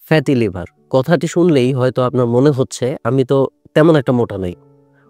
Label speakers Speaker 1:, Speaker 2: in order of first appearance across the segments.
Speaker 1: Fatty liver কথাটি শুনলেই হয়তো আপনার মনে হচ্ছে আমি তো তেমন একটা মোটা নই,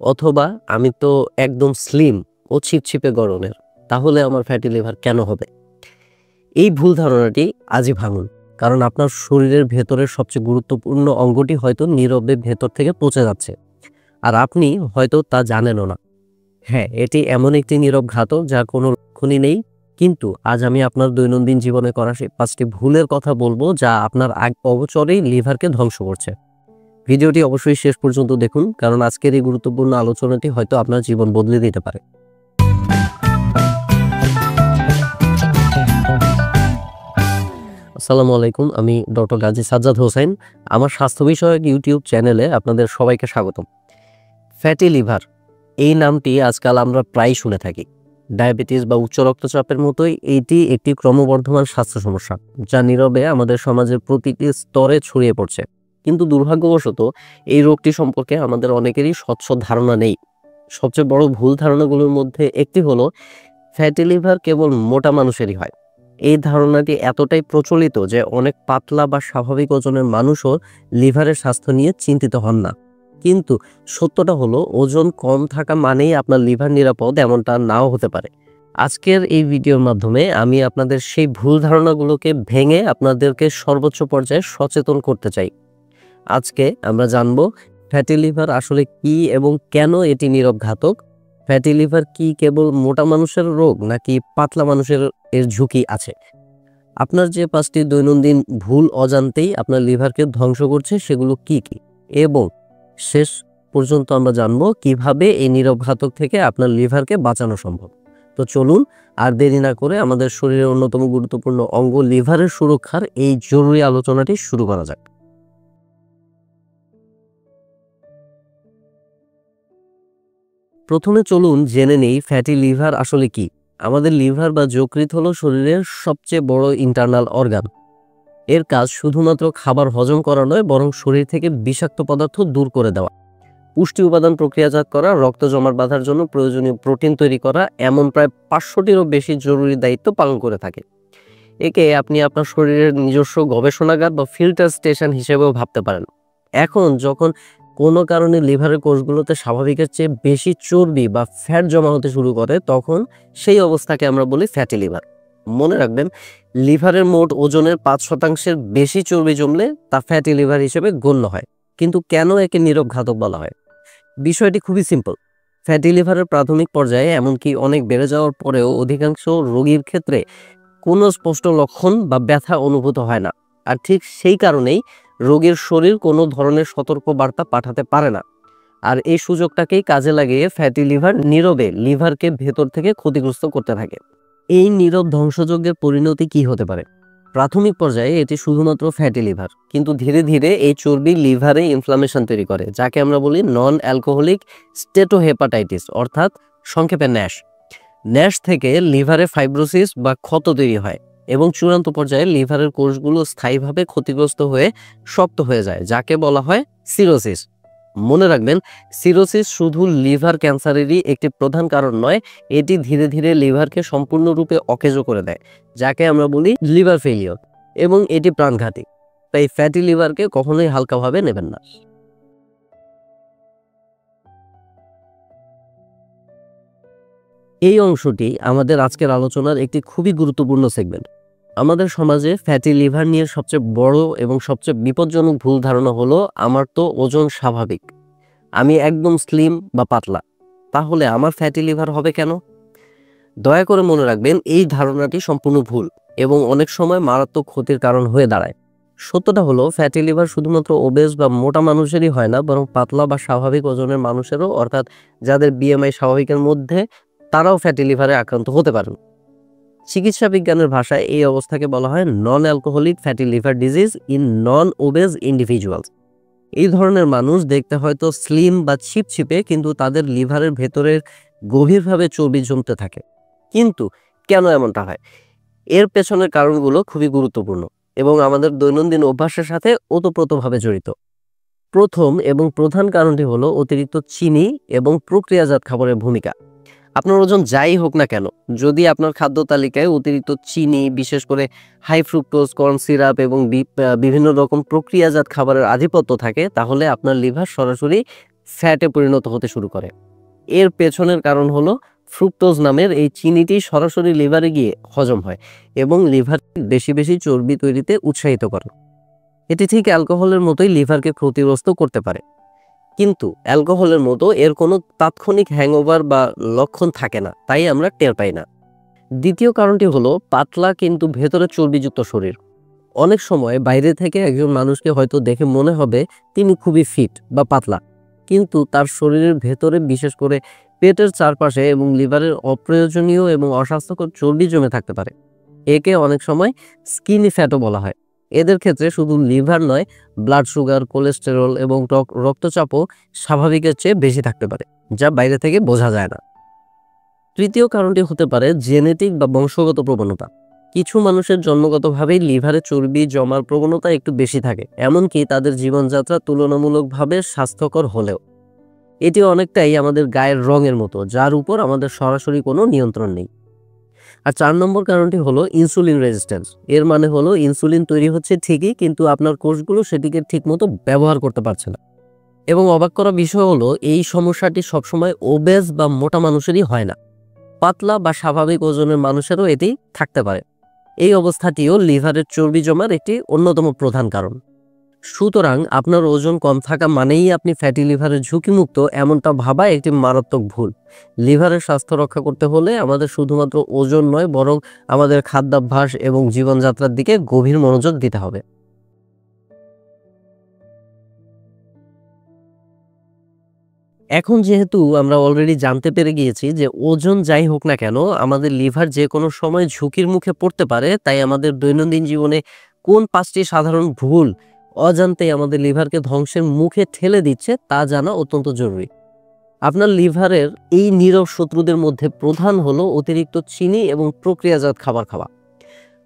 Speaker 1: অথবা আমি তো একদম স্লিম ও ছিপছিপে গড়নের, তাহলে আমার ফ্যাটি লিভার কেন হবে? এই ভুল ধারণাটি আজই ভাঙুন, কারণ আপনার শরীরের ভেতরের সবচেয়ে গুরুত্বপূর্ণ অঙ্গটি হয়তো নীরবে ভেতর থেকে পচে যাচ্ছে, আর আপনি হয়তো তা জানেনও না। হ্যাঁ, এটি এমন একটি নীরব ঘাতক যার কোনো লক্ষণই নেই, কিন্তু আজ আমি আপনার দৈনন্দিন জীবনে করা সেই 5টি ভুলের কথা বলবো যা আপনার অগোচরেই লিভারকে ধ্বংস করছে। ভিডিওটি অবশ্যই শেষ পর্যন্ত দেখুন, কারণ আজকের এই গুরুত্বপূর্ণ আলোচনাটি হয়তো আপনার জীবন বদলে দিতে পারে। আসসালামু আলাইকুম, আমি ডক্টর গাজী সাজ্জাদ হোসেন। আমার স্বাস্থ্য বিষয়ক ইউটিউব চ্যানেলে আপনাদের সবাইকে স্বাগতম। ফ্যাটি লিভার এই নামটি আজকাল আমরা প্রায় শুনে থাকি। ডায়াবেটিস বা উচ্চ রক্তচাপের মতোই এটি একটি ক্রমবর্ধমান স্বাস্থ্য সমস্যা, যা নীরবে আমাদের সমাজের প্রতিটি স্তরে ছড়িয়ে পড়ছে। কিন্তু দুর্ভাগ্যবশত এই রোগটি সম্পর্কে আমাদের অনেকেরই স্বচ্ছ ধারণা নেই। সবচেয়ে বড় ভুল ধারণাগুলোর মধ্যে একটি হলো ফ্যাটি লিভার কেবল মোটা মানুষেরই হয়। এই ধারণাটি এতটাই প্রচলিত যে অনেক পাতলা বা স্বাভাবিক ওজনের মানুষও লিভারের স্বাস্থ্য নিয়ে চিন্তিত হন না। কিন্তু সত্যটা হলো, ওজন কম থাকা মানেই আপনার লিভার নিরাপদ এমনটা নাও হতে পারে। আজকের এই ভিডিওর মাধ্যমে আমি আপনাদের সেই ভুল ধারণাগুলোকে ভেঙে আপনাদেরকে সর্বোচ্চ পর্যায়ে সচেতন করতে চাই। আজকে আমরা জানব ফ্যাটি লিভার আসলে কি এবং কেন এটি নীরব ঘাতক। ফ্যাটি লিভার কি কেবল মোটা মানুষের রোগ, নাকি পাতলা মানুষের এর ঝুঁকি আছে? আপনার যে 5টি দৈনন্দিন ভুল অজান্তেই আপনার লিভারকে ধ্বংস করছে সেগুলো কি কি, এবং শেষ পর্যন্ত আমরা জানবো কিভাবে এই নীরব ঘাতক থেকে আপনার লিভারকে বাঁচানো সম্ভব। তো চলুন আর দেরি না করে আমাদের শরীরের অন্যতম গুরুত্বপূর্ণ অঙ্গ লিভারের সুরক্ষার এই জরুরি আলোচনাটি শুরু করা যাক। প্রথমে চলুন জেনে নেই ফ্যাটি লিভার আসলে কি। আমাদের লিভার বা যকৃৎ হলো শরীরের সবচেয়ে বড় ইন্টারনাল অর্গান। এর কাজ শুধুমাত্র খাবার হজম করা নয়, বরং শরীর থেকে বিষাক্ত পদার্থ দূর করে দেওয়া, পুষ্টি উপাদান প্রক্রিয়াজাত করা, রক্ত জমাট বাঁধার জন্য প্রয়োজনীয় প্রোটিন তৈরি করা, এমন প্রায় 500টিরও বেশি জরুরি দায়িত্ব পালন করে থাকে। একে আপনি আপনার শরীরের নিজস্ব গবেষণাগার বা ফিল্টার স্টেশন হিসেবেও ভাবতে পারেন। এখন যখন কোনো কারণে লিভারের কোষগুলোতে স্বাভাবিকের চেয়ে বেশি চর্বি বা ফ্যাট জমা হতে শুরু করে, তখন সেই অবস্থাকে আমরা বলি ফ্যাটি লিভার। মনে রাখবেন, লিভারের মোট ওজনের 5%-এর বেশি চর্বি জমলে তা ফ্যাটি লিভার হিসেবে গণ্য হয়। কিন্তু কেন একে নীরব ঘাতক বলা হয়? বিষয়টি খুবই সিম্পল। ফ্যাটি লিভারের প্রাথমিক পর্যায়ে, এমনকি অনেক বেড়ে যাওয়ার পরেও, অধিকাংশ রোগীর ক্ষেত্রে কোনো স্পষ্ট লক্ষণ বা ব্যথা অনুভূত হয় না। আর ঠিক সেই কারণেই রোগীর শরীর কোনো ধরনের সতর্ক বার্তা পাঠাতে পারে না। আর এই সুযোগটাকেই কাজে লাগিয়ে ফ্যাটি লিভার নীরবে লিভারকে ভেতর থেকে ক্ষতিগ্রস্ত করতে থাকে। এই নীরব ধ্বংসযজ্ঞের পরিণতি কি হতে পারে? প্রাথমিক পর্যায়ে এটি শুধুমাত্র ফ্যাটি লিভার, কিন্তু ধীরে ধীরে এই চর্বি লিভারে ইনফ্লামেশন তৈরি করে, যাকে আমরা বলি নন অ্যালকোহলিক স্টেটোহেপাটাইটিস, অর্থাৎ সংক্ষেপে ন্যাশ। ন্যাশ থেকে লিভারে ফাইব্রোসিস বা ক্ষত তৈরি হয়, এবং চূড়ান্ত পর্যায়ে লিভারের কোষগুলো স্থায়ীভাবে ক্ষতিগ্রস্ত হয়ে শক্ত হয়ে যায়, যাকে বলা হয় সিরোসিস। মনে রাখবেন, সিরোসিস শুধু লিভার ক্যান্সারেরই একটি প্রধান কারণ নয়, এটি ধীরে ধীরে লিভারকে সম্পূর্ণরূপে অকেজো করে দেয়, যাকে আমরা বলি লিভার ফেলিওর, এবং এটি প্রাণঘাতী। তাই ফ্যাটি লিভারকে কখনোই হালকাভাবে নেবেন না। এই অংশটি আমাদের আজকের আলোচনার একটি খুবই গুরুত্বপূর্ণ সেগমেন্ট। আমাদের সমাজে ফ্যাটি লিভার নিয়ে সবচেয়ে বড় এবং সবচেয়ে বিপজ্জনক ভুল ধারণা হলো, আমার তো ওজন স্বাভাবিক, আমি একদম স্লিম বা পাতলা, তাহলে আমার ফ্যাটি লিভার হবে কেন? দয়া করে মনে রাখবেন, এই ধারণাটি সম্পূর্ণ ভুল এবং অনেক সময় মারাত্মক ক্ষতির কারণ হয়ে দাঁড়ায়। সত্যটা হলো, ফ্যাটি লিভার শুধুমাত্র ওবেস বা মোটা মানুষেরই হয় না, বরং পাতলা বা স্বাভাবিক ওজনের মানুষেরও, অর্থাৎ যাদের বিএমআই স্বাভাবিকের মধ্যে, তারাও ফ্যাটি লিভারে আক্রান্ত হতে পারেন। চিকিৎসা বিজ্ঞানের ভাষায় এই অবস্থাকে বলা হয় non alcoholic fatty liver disease in non obeys individuals. এই ধরনের মানুষ দেখতে হয়তো স্লিম বা ছিপছিপে, কিন্তু তাদের লিভারের ভেতরের গভীরভাবে চর্বি জমতে থাকে। কিন্তু কেন এমনটা হয়? এর পেছনের কারণগুলো খুবই গুরুত্বপূর্ণ এবং আমাদের দৈনন্দিন অভ্যাসের সাথে ওতপ্রোতভাবে জড়িত। প্রথম এবং প্রধান কারণটি হলো অতিরিক্ত চিনি এবং প্রক্রিয়াজাত খাবারের ভূমিকা। আপনার ওজন যাই হোক না কেন, যদি আপনার খাদ্য তালিকায় অতিরিক্ত চিনি, বিশেষ করে হাই ফ্রুক্টোজ কর্ন সিরাপ এবং বিভিন্ন রকম প্রক্রিয়াজাত খাবারের আধিপত্য থাকে, তাহলে আপনার লিভার সরাসরি ফ্যাটে পরিণত হতে শুরু করে। এর পেছনের কারণ হলো ফ্রুক্টোজ নামের এই চিনিটি সরাসরি লিভারে গিয়ে হজম হয় এবং লিভার বেশি বেশি চর্বি তৈরিতে উৎসাহিত করে। এটি ঠিক অ্যালকোহলের মতোই লিভারকে ক্ষতিগ্রস্ত করতে পারে, কিন্তু অ্যালকোহলের মতো এর কোনো তাৎক্ষণিক হ্যাংওভার বা লক্ষণ থাকে না, তাই আমরা টের পাই না। দ্বিতীয় কারণটি হলো পাতলা কিন্তু ভেতরে চর্বিযুক্ত শরীর। অনেক সময় বাইরে থেকে একজন মানুষকে হয়তো দেখে মনে হবে তিনি খুবই ফিট বা পাতলা, কিন্তু তার শরীরের ভেতরে, বিশেষ করে পেটের চারপাশে এবং লিভারের অপ্রয়োজনীয় এবং অস্বাস্থ্যকর চর্বি জমে থাকতে পারে। একে অনেক সময় স্কিনি ফ্যাটও বলা হয়। এদের ক্ষেত্রে শুধু লিভার নয়, ব্লাড সুগার, কোলেস্টেরল এবং রক্তচাপও স্বাভাবিকের চেয়ে বেশি থাকতে পারে, যা বাইরে থেকে বোঝা যায় না। তৃতীয় কারণটি হতে পারে জেনেটিক বা বংশগত প্রবণতা। কিছু মানুষের জন্মগতভাবেই লিভারে চর্বি জমার প্রবণতা একটু বেশি থাকে, এমনকি তাদের জীবনযাত্রা তুলনামূলকভাবে স্বাস্থ্যকর হলেও। এটি অনেকটাই আমাদের গায়ের রঙের মতো, যার উপর আমাদের সরাসরি কোনো নিয়ন্ত্রণ নেই। আর 4 নম্বর কারণটি হলো ইনসুলিন রেজিস্ট্যান্স। এর মানে হলো ইনসুলিন তৈরি হচ্ছে ঠিকই, কিন্তু আপনার কোষগুলো সেটিকে ঠিকমতো ব্যবহার করতে পারছে না। এবং অবাক করা বিষয় হলো এই সমস্যাটি সবসময় ওবেজ বা মোটা মানুষেরই হয় না, পাতলা বা স্বাভাবিক ওজনের মানুষেরও এটি থাকতে পারে। এই অবস্থাটিও লিভারের চর্বি জমার একটি অন্যতম প্রধান কারণ। সুতরাং আপনার ওজন কম থাকা মানেই আপনি ফ্যাটি লিভারের ঝুঁকিমুক্ত, এমনটা ভাবা একটি মারাত্মক ভুল। লিভারের স্বাস্থ্য রক্ষা করতে হলে আমাদের শুধুমাত্র ওজন নয়, বরং আমাদের খাদ্যাভ্যাস এবং জীবনযাত্রার দিকে গভীর মনোযোগ দিতে হবে। এখন যেহেতু আমরা অলরেডি জানতে পেরে গিয়েছি যে ওজন যাই হোক না কেন আমাদের লিভার যে কোনো সময় ঝুঁকির মুখে পড়তে পারে, তাই আমাদের দৈনন্দিন জীবনে কোন 5টি সাধারণ ভুল অজান্তেই আমাদের লিভারকে ধ্বংসের মুখে ঠেলে দিচ্ছে তা জানা অত্যন্ত জরুরি। আপনার লিভারের এই নীরব শত্রুদের মধ্যে প্রধান হলো অতিরিক্ত চিনি এবং প্রক্রিয়াজাত খাবার খাওয়া।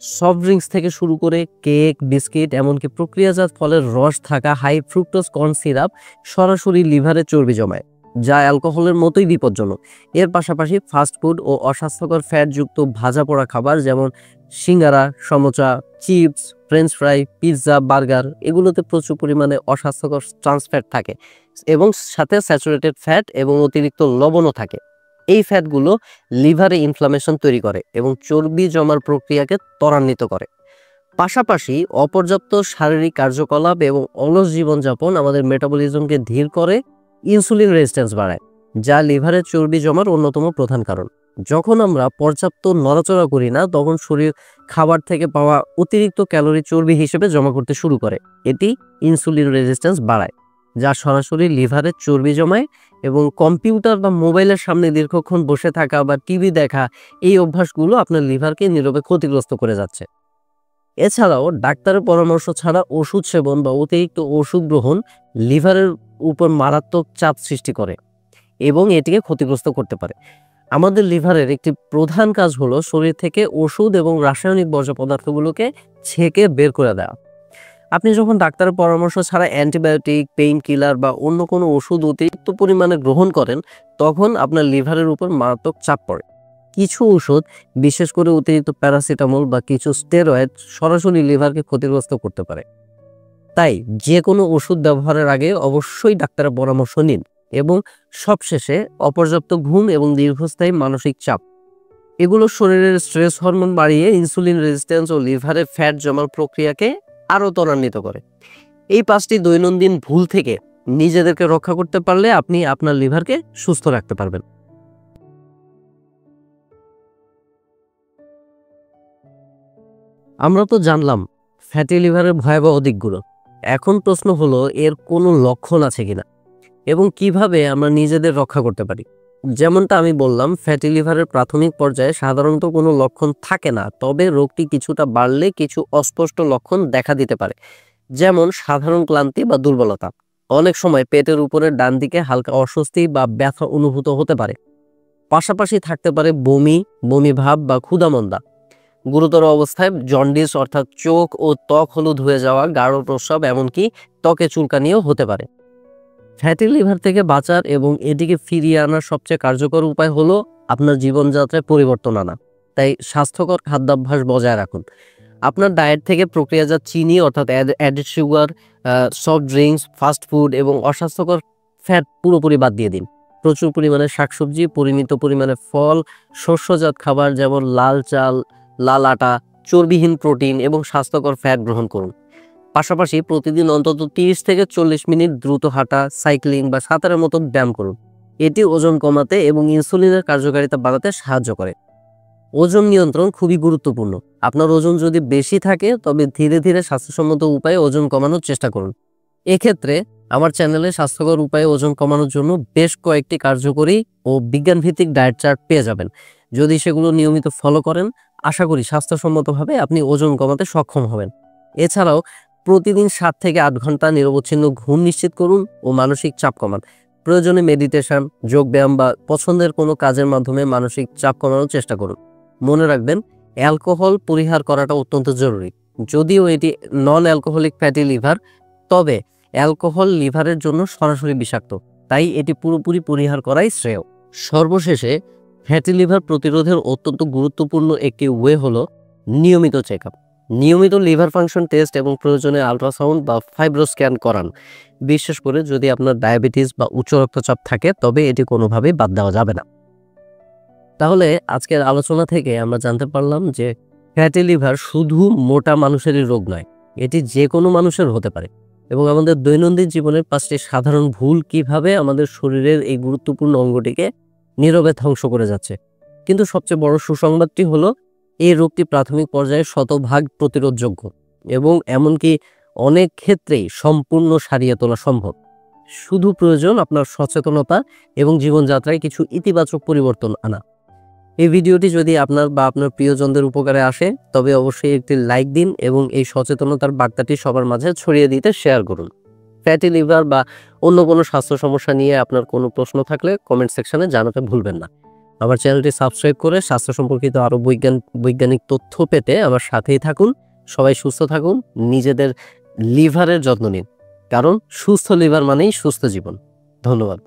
Speaker 1: সফট ড্রিঙ্কস থেকে শুরু করে কেক, বিস্কিট, এমনকি প্রক্রিয়াজাত ফলের রস থাকা হাই ফ্রুক্টোজ কর্ন সিরাপ সরাসরি লিভারে চর্বি জমায়, যা অ্যালকোহলের মতোই বিপজ্জনক। এর পাশাপাশি ফাস্টফুড ও অস্বাস্থ্যকর ফ্যাটযুক্ত ভাজা পোড়া খাবার যেমন সিঙ্গারা, samosa, chips, French fry, pizza, burger, এগুলোতে প্রচুর পরিমাণে অস্বাস্থ্যকর ট্রান্স ফ্যাট থাকে এবং সাথে স্যাচুরেটেড ফ্যাট এবং অতিরিক্ত লবণও থাকে। এই ফ্যাটগুলো লিভারে ইনফ্লামেশন তৈরি করে এবং চর্বি জমার প্রক্রিয়াকে ত্বরান্বিত করে। পাশাপাশি অপর্যাপ্ত শারীরিক কার্যকলাপ এবং অলস জীবনযাপন আমাদের মেটাবলিজমকে ধীর করে, ইনসুলিন রেজিস্ট্যান্স বাড়ায়, যা লিভারে চর্বি জমার অন্যতম প্রধান কারণ। যখন আমরা পর্যাপ্ত নড়াচড়া করি না, তখন শরীর খাবার থেকে পাওয়া অতিরিক্ত ক্যালোরি চর্বি হিসেবে জমা করতে শুরু করে। এটি ইনসুলিন রেজিস্ট্যান্স বাড়ায়, যা সরাসরি লিভারে চর্বি জমায় এবং কম্পিউটার বা মোবাইলের সামনে দীর্ঘক্ষণ বসে থাকা বা টিভি দেখা, এই অভ্যাসগুলো আপনার লিভারকে নীরবে ক্ষতিগ্রস্ত করে যাচ্ছে। এছাড়াও ডাক্তারের পরামর্শ ছাড়া ওষুধ সেবন বা অতিরিক্ত ওষুধ গ্রহণ লিভারের উপর মারাত্মক চাপ সৃষ্টি করে এবং এটিকে ক্ষতিগ্রস্ত করতে পারে। আমাদের লিভারের একটি প্রধান কাজ হলো শরীর থেকে ওষুধ এবং রাসায়নিক বর্জ্য পদার্থগুলোকে ছেঁকে বের করে দেওয়া। আপনি যখন ডাক্তারের পরামর্শ ছাড়া অ্যান্টিবায়োটিক, পেইন কিলার বা অন্য কোনো ওষুধ অতিরিক্ত পরিমাণে গ্রহণ করেন, তখন আপনার লিভারের উপর মারাত্মক চাপ পড়ে। কিছু ওষুধ, বিশেষ করে অতিরিক্ত প্যারাসিটামল বা কিছু স্টেরয়েড, সরাসরি লিভারকে ক্ষতিগ্রস্ত করতে পারে। তাই যে কোনো ওষুধ ব্যবহারের আগে অবশ্যই ডাক্তারের পরামর্শ নিন। এবং সবশেষে অপর্যাপ্ত ঘুম এবং দীর্ঘস্থায়ী মানসিক চাপ, এগুলো শরীরের স্ট্রেস হরমোন বাড়িয়ে ইনসুলিন রেজিস্ট্যান্স ও লিভারে ফ্যাট জমার প্রক্রিয়াকে আরও ত্বরান্বিত করে। এই 5টি দৈনন্দিন ভুল থেকে নিজেদেরকে রক্ষা করতে পারলে আপনি আপনার লিভারকে সুস্থ রাখতে পারবেন। আমরা তো জানলাম ফ্যাটি লিভারের ভয়াবহ দিকগুলো। এখন প্রশ্ন হলো এর কোনো লক্ষণ আছে কিনা এবং কিভাবে আমরা নিজেদের রক্ষা করতে পারি। যেমনটা আমি বললাম, ফ্যাটি লিভারের প্রাথমিক পর্যায়ে সাধারণত কোনো লক্ষণ থাকে না, তবে রোগটি কিছুটা বাড়লে কিছু অস্পষ্ট লক্ষণ দেখা দিতে পারে, যেমন সাধারণ ক্লান্তি বা দুর্বলতা। অনেক সময় পেটের উপরের ডান দিকে হালকা অস্বস্তি বা ব্যথা অনুভূত হতে পারে। পাশাপাশি থাকতে পারে বমি, বমি ভাব বা ক্ষুধামন্দা। গুরুতর অবস্থায় জন্ডিস অর্থাৎ চোখ ও ত্বক হলুদ হয়ে যাওয়া, গাঢ় প্রস্রাব, এমনকি ত্বকে চুলকানিও হতে পারে। ফ্যাটি লিভার থেকে বাঁচার এবং এটিকে ফিরিয়ে আনার সবচেয়ে কার্যকর উপায় হলো আপনার জীবনযাত্রায় পরিবর্তন আনা। তাই স্বাস্থ্যকর খাদ্যাভ্যাস বজায় রাখুন। আপনার ডায়েট থেকে প্রক্রিয়াজাত চিনি অর্থাৎ added sugar, soft drinks, fast food এবং অস্বাস্থ্যকর ফ্যাট পুরোপুরি বাদ দিয়ে দিন। প্রচুর পরিমাণে শাকসবজি, পরিমিত পরিমাণে ফল, শস্যজাত খাবার যেমন লাল চাল, লাল আটা, চর্বিহীন প্রোটিন এবং স্বাস্থ্যকর ফ্যাট গ্রহণ করুন। পাশাপাশি প্রতিদিন অন্তত 30 থেকে 40 মিনিট দ্রুত হাঁটা, সাইক্লিং বা সাঁতারের মতো ব্যায়াম করুন। এটি ওজন কমাতে এবং ইনসুলিনের কার্যকারিতা বাড়াতে সাহায্য করে। ওজন নিয়ন্ত্রণ খুবই গুরুত্বপূর্ণ। আপনার ওজন যদি বেশি থাকে তবে ধীরে ধীরে স্বাস্থ্যসম্মত উপায়ে ওজন কমানোর চেষ্টা করুন। এক্ষেত্রে আমার চ্যানেলে স্বাস্থ্যকর উপায়ে ওজন কমানোর জন্য বেশ কয়েকটি কার্যকরী ও বিজ্ঞানভিত্তিক ডায়েট চার্ট পেয়ে যাবেন। যদি সেগুলো নিয়মিত ফলো করেন, আশা করি স্বাস্থ্যসম্মতভাবে আপনি ওজন কমাতে সক্ষম হবেন। এছাড়াও প্রতিদিন 7 থেকে 8 ঘন্টা নিরবচ্ছিন্ন ঘুম নিশ্চিত করুন ও মানসিক চাপ কমান। প্রয়োজনে মেডিটেশন, যোগব্যায়াম বা পছন্দের কোনো কাজের মাধ্যমে মানসিক চাপ কমানোর চেষ্টা করুন। মনে রাখবেন, অ্যালকোহল পরিহার করাটা অত্যন্ত জরুরি। যদিও এটি নন অ্যালকোহলিক ফ্যাটি লিভার, তবে অ্যালকোহল লিভারের জন্য সরাসরি বিষাক্ত, তাই এটি পুরোপুরি পরিহার করাই শ্রেয়। সর্বশেষে, ফ্যাটি লিভার প্রতিরোধের অত্যন্ত গুরুত্বপূর্ণ একটি ওয়ে হলো নিয়মিত চেক আপ। নিয়মিত লিভার ফাংশন টেস্ট এবং প্রয়োজনে আলট্রাসাউন্ড বা ফাইব্রো স্ক্যান করান। বিশেষ করে যদি আপনার ডায়াবেটিস বা উচ্চ রক্তচাপ থাকে, তবে এটি কোনোভাবেই বাদ দেওয়া যাবে না। তাহলে আজকের আলোচনা থেকে আমরা জানতে পারলাম যে ফ্যাটি লিভার শুধু মোটা মানুষেরই রোগ নয়, এটি যে কোনো মানুষের হতে পারে এবং আমাদের দৈনন্দিন জীবনের 5টি সাধারণ ভুল কিভাবে আমাদের শরীরের এই গুরুত্বপূর্ণ অঙ্গটিকে নীরবে ধ্বংস করে যাচ্ছে। কিন্তু সবচেয়ে বড় সুসংবাদটি হলো এই রোগটি প্রাথমিক পর্যায়ে শতভাগ প্রতিরোধযোগ্য এবং এমনকি অনেক ক্ষেত্রেই সম্পূর্ণ সারিয়ে তোলা সম্ভব। শুধু প্রয়োজন আপনার সচেতনতা এবং জীবনযাত্রায় কিছু ইতিবাচক পরিবর্তন আনা। এই ভিডিওটি যদি আপনার বা আপনার প্রিয়জনদের উপকারে আসে, তবে অবশ্যই একটি লাইক দিন এবং এই সচেতনতার বার্তাটি সবার মাঝে ছড়িয়ে দিতে শেয়ার করুন। ফ্যাটি লিভার বা অন্য কোনো স্বাস্থ্য সমস্যা নিয়ে আপনার কোনো প্রশ্ন থাকলে কমেন্ট সেকশনে জানাতে ভুলবেন না। আমার চ্যানেলটি সাবস্ক্রাইব করে স্বাস্থ্য সম্পর্কিত আরও বৈজ্ঞানিক তথ্য পেতে আমার সাথেই থাকুন। সবাই সুস্থ থাকুন, নিজেদের লিভারের যত্ন নিন, কারণ সুস্থ লিভার মানেই সুস্থ জীবন। ধন্যবাদ।